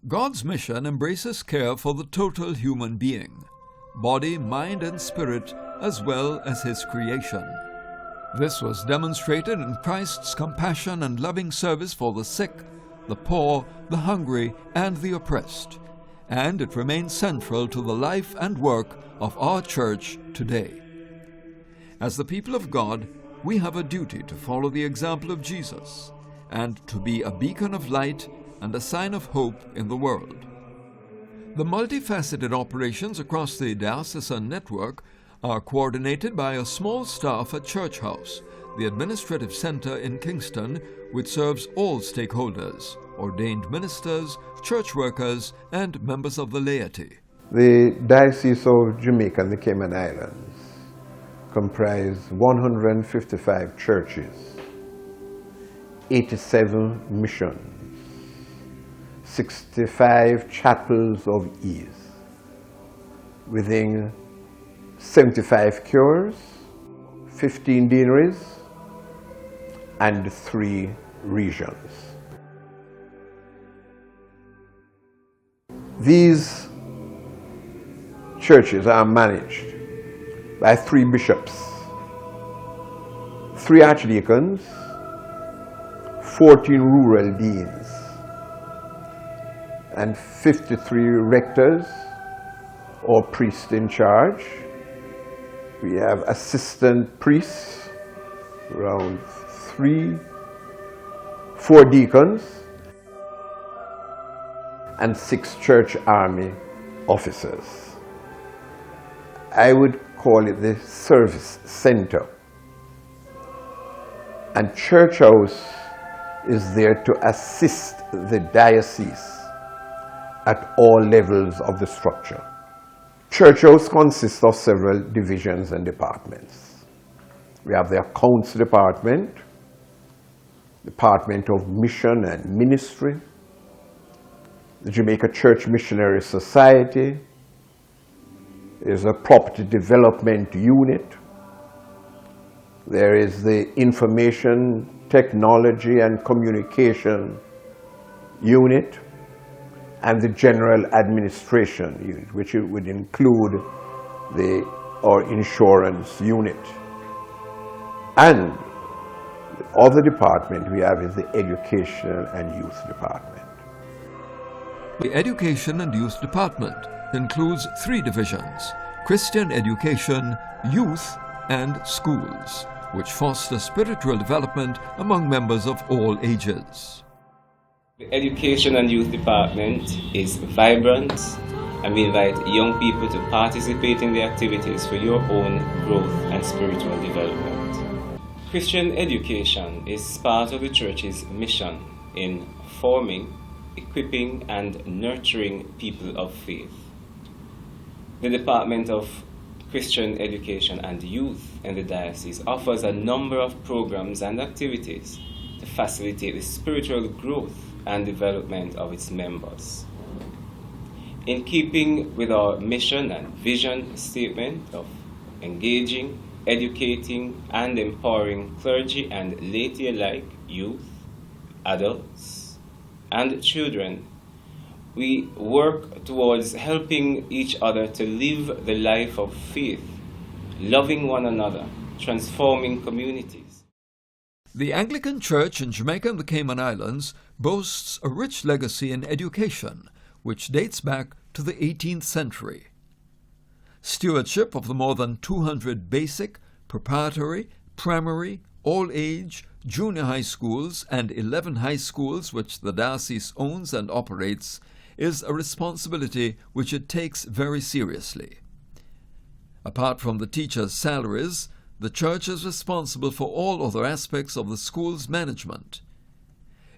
God's mission embraces care for the total human being, body, mind, and spirit, as well as His creation. This was demonstrated in Christ's compassion and loving service for the sick, the poor, the hungry, and the oppressed, and it remains central to the life and work of our Church today. As the people of God, we have a duty to follow the example of Jesus and to be a beacon of light and a sign of hope in the world. The multifaceted operations across the diocesan network are coordinated by a small staff at Church House, the administrative center in Kingston, which serves all stakeholders, ordained ministers, church workers, and members of the laity. The Diocese of Jamaica and the Cayman Islands comprise 155 churches, 87 missions, 65 chapels of ease, within 75 cures, 15 deaneries, and 3 regions. These churches are managed by 3 bishops, 3 archdeacons, 14 rural deans, and 53 rectors or priests in charge. We have assistant priests, around 4 deacons, and 6 church army officers. I would call it the service center. And Church House is there to assist the diocese at all levels of the structure. Church House consists of several divisions and departments. We have the Accounts Department, Department of Mission and Ministry, the Jamaica Church Missionary Society. There's a Property Development Unit. There is the Information Technology and Communication Unit, and the General Administration Unit, which would include our insurance unit. And the other department we have is the Education and Youth Department. The Education and Youth Department includes 3 divisions: Christian education, youth, and schools, which foster spiritual development among members of all ages. The Education and Youth Department is vibrant, and we invite young people to participate in the activities for your own growth and spiritual development. Christian education is part of the Church's mission in forming, equipping, and nurturing people of faith. The Department of Christian Education and Youth in the Diocese offers a number of programs and activities to facilitate the spiritual growth and development of its members. In keeping with our mission and vision statement of engaging, educating, and empowering clergy and laity alike, youth, adults, and children, we work towards helping each other to live the life of faith, loving one another, transforming communities. The Anglican Church in Jamaica and the Cayman Islands boasts a rich legacy in education, which dates back to the 18th century. Stewardship of the more than 200 basic, preparatory, primary, all-age, junior high schools and 11 high schools which the diocese owns and operates is a responsibility which it takes very seriously. Apart from the teachers' salaries, the Church is responsible for all other aspects of the school's management.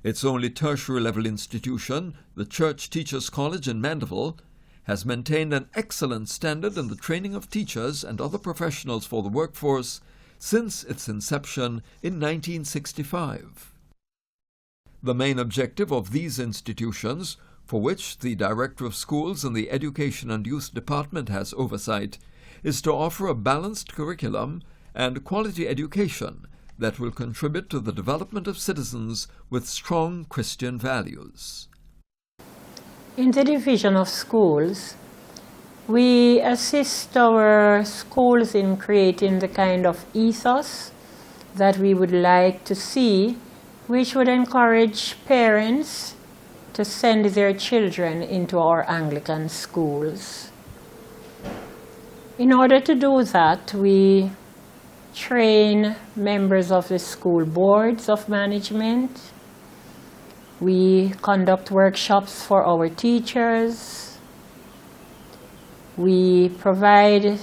Its only tertiary-level institution, the Church Teachers College in Mandeville, has maintained an excellent standard in the training of teachers and other professionals for the workforce since its inception in 1965. The main objective of these institutions, for which the Director of Schools in the Education and Youth Department has oversight, is to offer a balanced curriculum and quality education that will contribute to the development of citizens with strong Christian values. In the division of schools, we assist our schools in creating the kind of ethos that we would like to see, which would encourage parents to send their children into our Anglican schools. In order to do that, we train members of the school boards of management. We conduct workshops for our teachers. We provide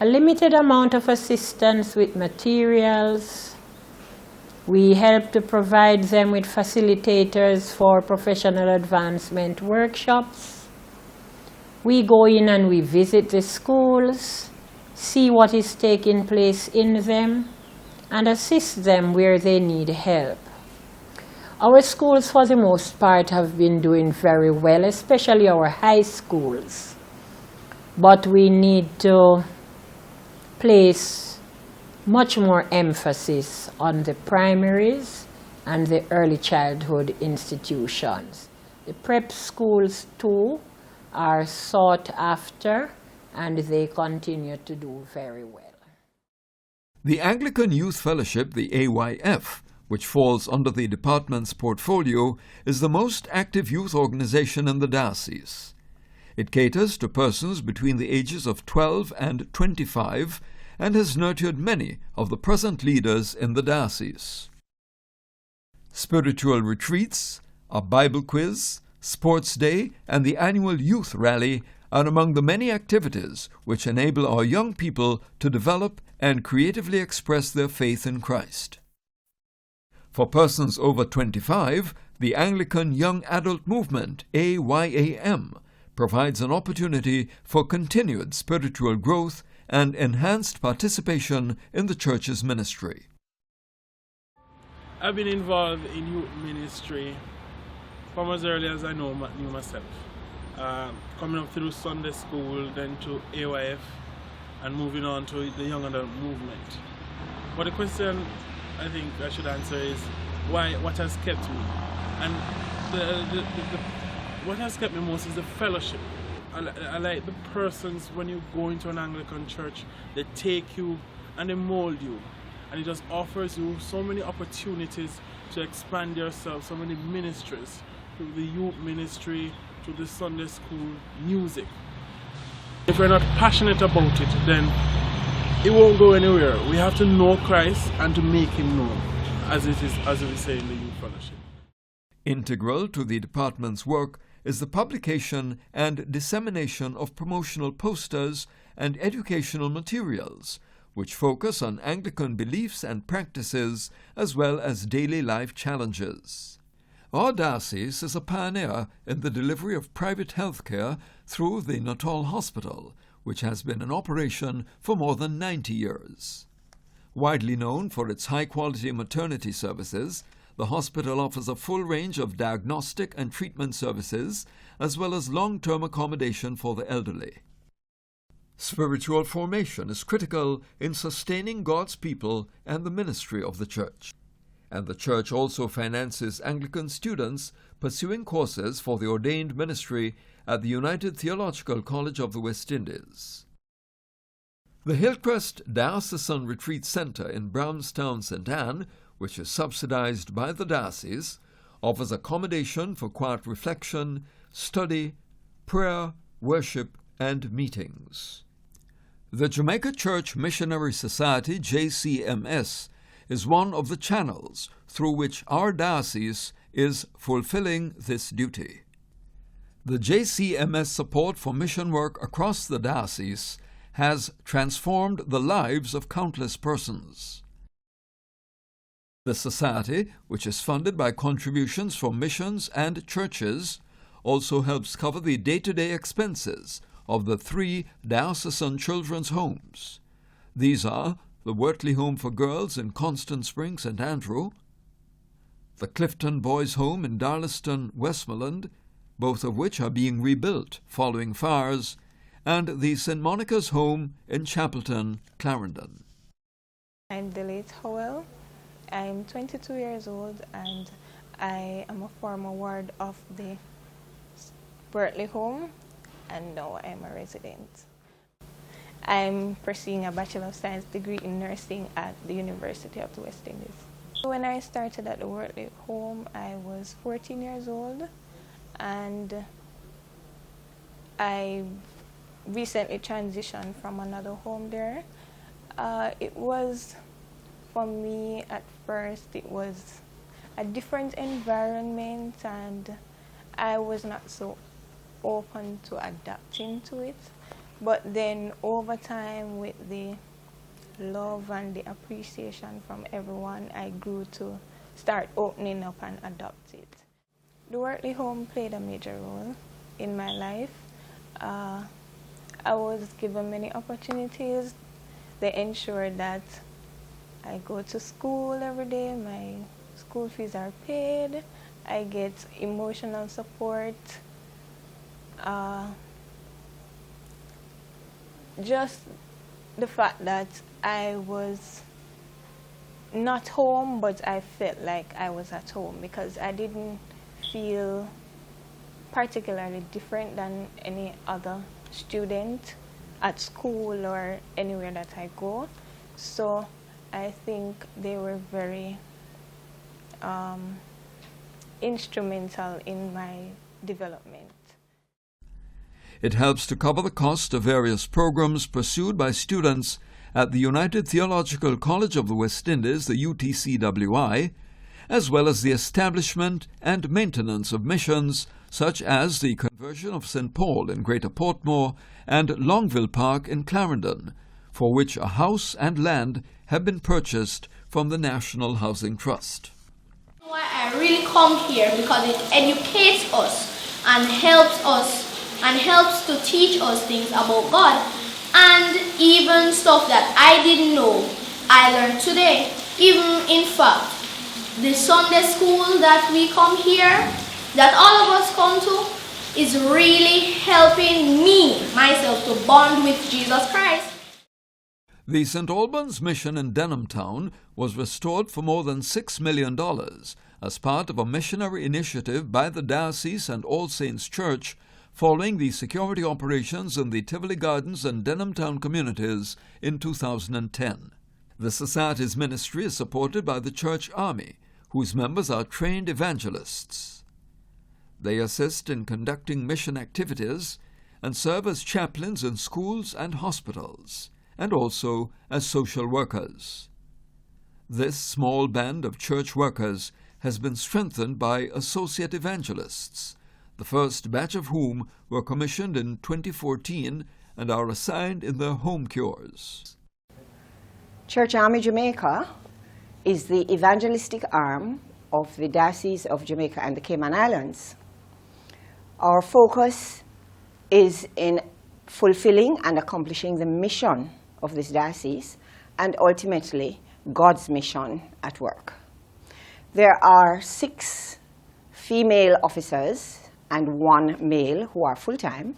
a limited amount of assistance with materials. We help to provide them with facilitators for professional advancement workshops. We go in and we visit the schools, see what is taking place in them, and assist them where they need help. Our schools, for the most part, have been doing very well, especially our high schools. But we need to place much more emphasis on the primaries and the early childhood institutions. The prep schools, too, are sought after, and they continue to do very well. The Anglican Youth Fellowship, the AYF, which falls under the department's portfolio, is the most active youth organization in the diocese. It caters to persons between the ages of 12 and 25 and has nurtured many of the present leaders in the diocese. Spiritual retreats, a Bible quiz, sports day, and the annual youth rally are among the many activities which enable our young people to develop and creatively express their faith in Christ. For persons over 25, the Anglican Young Adult Movement, AYAM, provides an opportunity for continued spiritual growth and enhanced participation in the Church's ministry. I've been involved in youth ministry from as early as I knew myself. Coming up through Sunday school, then to AYF, and moving on to the Young Adult Movement. But the question I think I should answer is what has kept me? And what has kept me most is the fellowship. I like the persons when you go into an Anglican church, they take you and they mold you. And it just offers you so many opportunities to expand yourself, so many ministries, to the youth ministry, to the Sunday school, music. If we're not passionate about it, then it won't go anywhere. We have to know Christ and to make him known, as we say in the youth fellowship. Integral to the department's work is the publication and dissemination of promotional posters and educational materials, which focus on Anglican beliefs and practices as well as daily life challenges. Our diocese is a pioneer in the delivery of private health care through the Natal Hospital, which has been in operation for more than 90 years. Widely known for its high-quality maternity services, the hospital offers a full range of diagnostic and treatment services, as well as long-term accommodation for the elderly. Spiritual formation is critical in sustaining God's people and the ministry of the Church. And the Church also finances Anglican students pursuing courses for the ordained ministry at the United Theological College of the West Indies. The Hillcrest Diocesan Retreat Center in Brownstown, St. Anne, which is subsidized by the diocese, offers accommodation for quiet reflection, study, prayer, worship, and meetings. The Jamaica Church Missionary Society, JCMS, is one of the channels through which our diocese is fulfilling this duty. The JCMS support for mission work across the diocese has transformed the lives of countless persons. The society, which is funded by contributions from missions and churches, also helps cover the day-to-day expenses of the 3 diocesan children's homes. These are the Wortley Home for Girls in Constant Spring, St. Andrew, the Clifton Boys Home in Darlaston, Westmoreland, both of which are being rebuilt following fires, and the St. Monica's Home in Chapelton, Clarendon. I'm Delete Howell. I'm 22 years old and I am a former ward of the Wortley home, and now I'm a resident. I'm pursuing a Bachelor of Science degree in nursing at the University of the West Indies. When I started at the Wortley home, I was 14 years old, and I recently transitioned from another home there. It was, for me at first, it was a different environment, and I was not so open to adapting to it. But then over time, with the love and the appreciation from everyone, I grew to start opening up and adopt it. The Wortley home played a major role in my life. I was given many opportunities. They ensured that I go to school every day, my school fees are paid, I get emotional support. Just the fact that I was not home, but I felt like I was at home, because I didn't feel particularly different than any other student at school or anywhere that I go. So I think they were very instrumental in my development. It helps to cover the cost of various programs pursued by students at the United Theological College of the West Indies, the UTCWI, as well as the establishment and maintenance of missions such as the conversion of St. Paul in Greater Portmore and Longville Park in Clarendon, for which a house and land have been purchased from the National Housing Trust. Why I really come here, because it educates us and helps to teach us things about God, and even stuff that I didn't know I learned today. Even in fact, the Sunday school that we come here, that all of us come to, is really helping myself to bond with Jesus Christ. The St. Albans mission in Denham Town was restored for more than $6 million as part of a missionary initiative by the Diocese and All Saints Church following the security operations in the Tivoli Gardens and Denham Town communities in 2010. The Society's ministry is supported by the Church Army, whose members are trained evangelists. They assist in conducting mission activities and serve as chaplains in schools and hospitals, and also as social workers. This small band of church workers has been strengthened by associate evangelists, the first batch of whom were commissioned in 2014 and are assigned in their home cures. Church Army Jamaica is the evangelistic arm of the Diocese of Jamaica and the Cayman Islands. Our focus is in fulfilling and accomplishing the mission of this diocese, and ultimately God's mission at work. There are 6 female officers and 1 male who are full-time,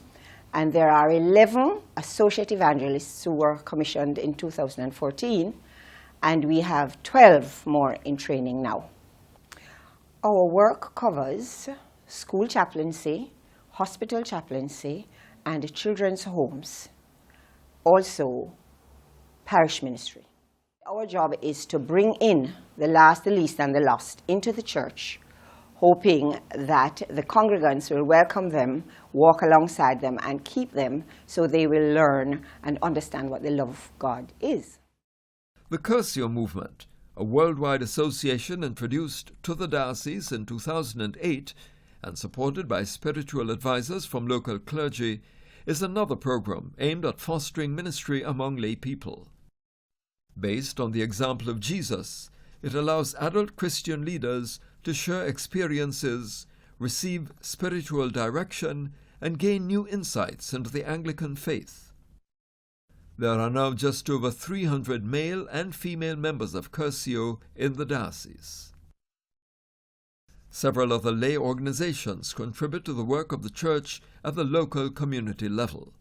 and there are 11 associate evangelists who were commissioned in 2014, and we have 12 more in training now. Our work covers school chaplaincy, hospital chaplaincy, and children's homes, also parish ministry. Our job is to bring in the last, the least, and the lost into the church, hoping that the congregants will welcome them, walk alongside them, and keep them so they will learn and understand what the love of God is. The Curcio movement, a worldwide association introduced to the diocese in 2008 and supported by spiritual advisors from local clergy, is another program aimed at fostering ministry among lay people. Based on the example of Jesus, it allows adult Christian leaders to share experiences, receive spiritual direction, and gain new insights into the Anglican faith. There are now just over 300 male and female members of Curcio in the diocese. Several other lay organizations contribute to the work of the church at the local community level.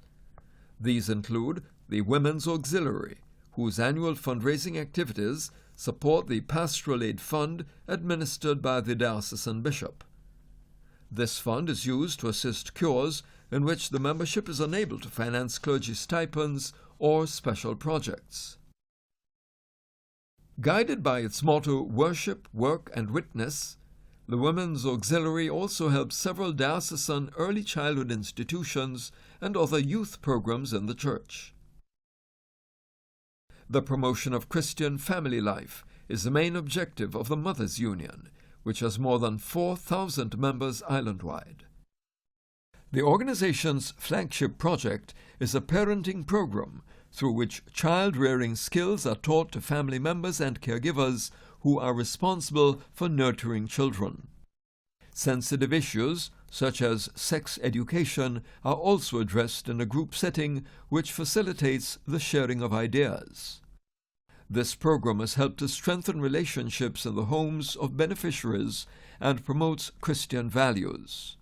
These include the Women's Auxiliary, whose annual fundraising activities support the Pastoral Aid Fund administered by the diocesan bishop, This fund is used to assist cures in which the membership is unable to finance clergy stipends or special projects. Guided by its motto, Worship, Work and Witness, the Women's Auxiliary also helps several diocesan early childhood institutions and other youth programs in the Church. The promotion of Christian family life is the main objective of the Mothers' Union, which has more than 4,000 members island-wide. The organization's flagship project is a parenting program through which child-rearing skills are taught to family members and caregivers who are responsible for nurturing children. Sensitive issues, such as sex education, are also addressed in a group setting which facilitates the sharing of ideas. This program has helped to strengthen relationships in the homes of beneficiaries and promotes Christian values.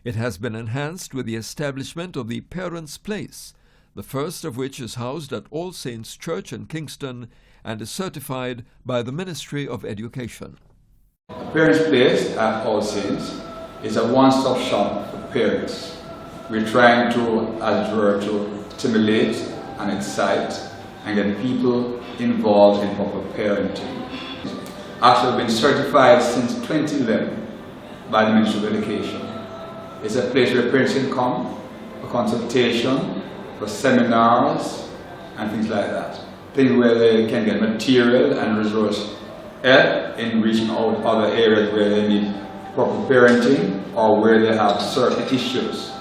It has been enhanced with the establishment of the Parents' Place, the first of which is housed at All Saints Church in Kingston and is certified by the Ministry of Education. Parents' Place at All Saints is a one-stop shop for parents. We're trying to, as it were, to stimulate and excite and get people involved in proper parenting. Actually, I've been certified since 2011 by the Ministry of Education. It's a place where parents can come for consultation, for seminars, and things like that. Things where they can get material and resource help in reaching out other areas where they need proper parenting or where they have certain issues.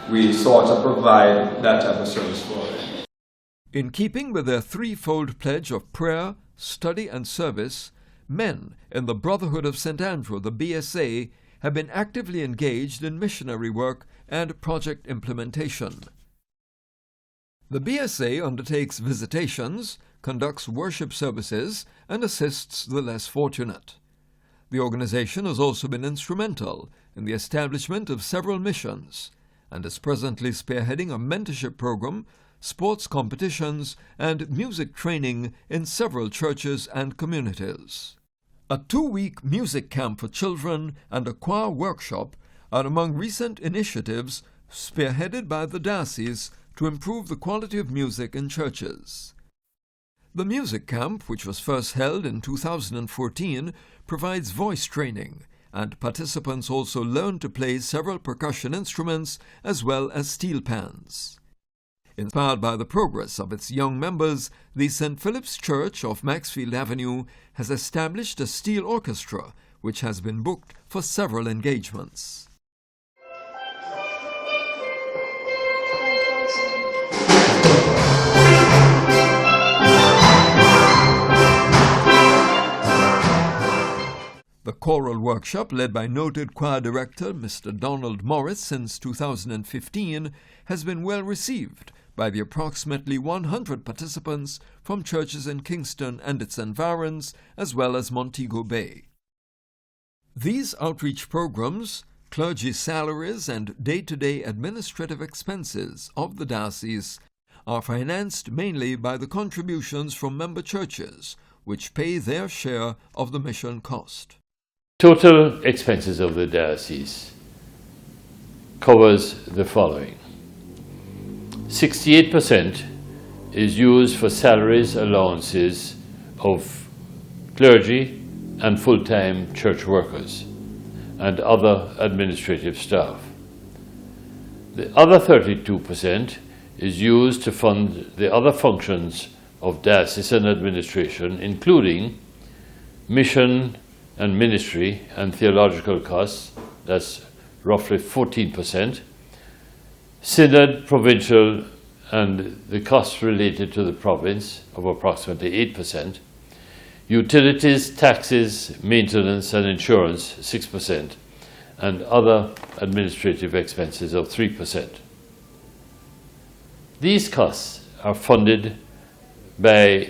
We sort of provide that type of service for them. In keeping with their threefold pledge of prayer, study and service, men in the Brotherhood of St. Andrew, the BSA, have been actively engaged in missionary work and project implementation. The BSA undertakes visitations, conducts worship services, and assists the less fortunate. The organization has also been instrumental in the establishment of several missions and is presently spearheading a mentorship program, sports competitions, and music training in several churches and communities. A 2-week music camp for children and a choir workshop are among recent initiatives spearheaded by the Diocese to improve the quality of music in churches. The music camp, which was first held in 2014, provides voice training, and participants also learn to play several percussion instruments as well as steel pans. Inspired by the progress of its young members, the St. Philip's Church of Maxfield Avenue has established a steel orchestra, which has been booked for several engagements. The choral workshop, led by noted choir director Mr. Donald Morris since 2015, has been well received by the approximately 100 participants from churches in Kingston and its environs, as well as Montego Bay. These outreach programs, clergy salaries, and day-to-day administrative expenses of the diocese are financed mainly by the contributions from member churches, which pay their share of the mission cost. Total expenses of the diocese covers the following. 68% is used for salaries, allowances of clergy and full-time church workers and other administrative staff. The other 32% is used to fund the other functions of diocesan administration, including mission and ministry and theological costs, that's roughly 14%, synod, provincial, and the costs related to the province of approximately 8%, utilities, taxes, maintenance, and insurance 6%, and other administrative expenses of 3%. These costs are funded by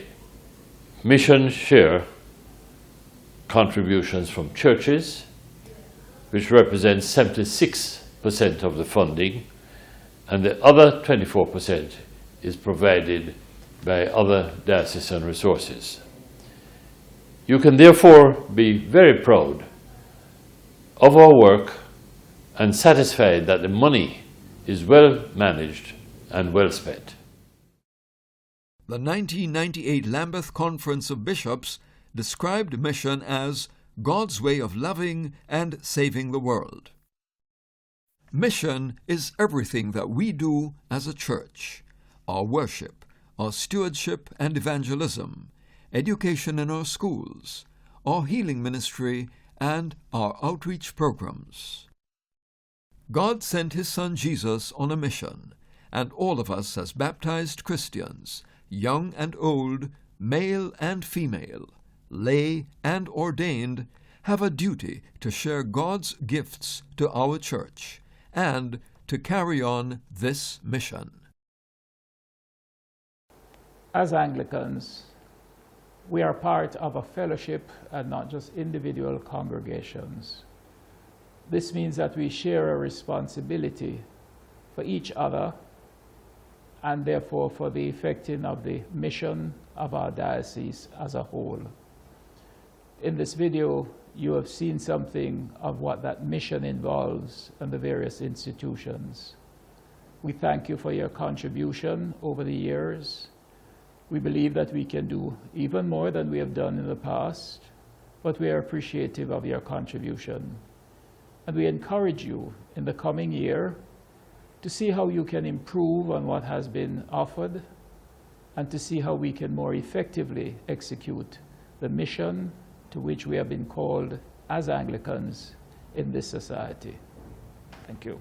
mission share contributions from churches, which represents 76% of the funding, and the other 24% is provided by other diocesan resources. You can therefore be very proud of our work and satisfied that the money is well managed and well spent. The 1998 Lambeth Conference of Bishops described mission as God's way of loving and saving the world. Mission is everything that we do as a church: our worship, our stewardship and evangelism, education in our schools, our healing ministry, and our outreach programs. God sent His Son Jesus on a mission, and all of us as baptized Christians, young and old, male and female, lay and ordained, have a duty to share God's gifts to our church and to carry on this mission. As Anglicans, we are part of a fellowship and not just individual congregations. This means that we share a responsibility for each other and therefore for the effecting of the mission of our diocese as a whole. In this video, you have seen something of what that mission involves and the various institutions. We thank you for your contribution over the years. We believe that we can do even more than we have done in the past, but we are appreciative of your contribution. And we encourage you in the coming year to see how you can improve on what has been offered and to see how we can more effectively execute the mission to which we have been called as Anglicans in this society. Thank you.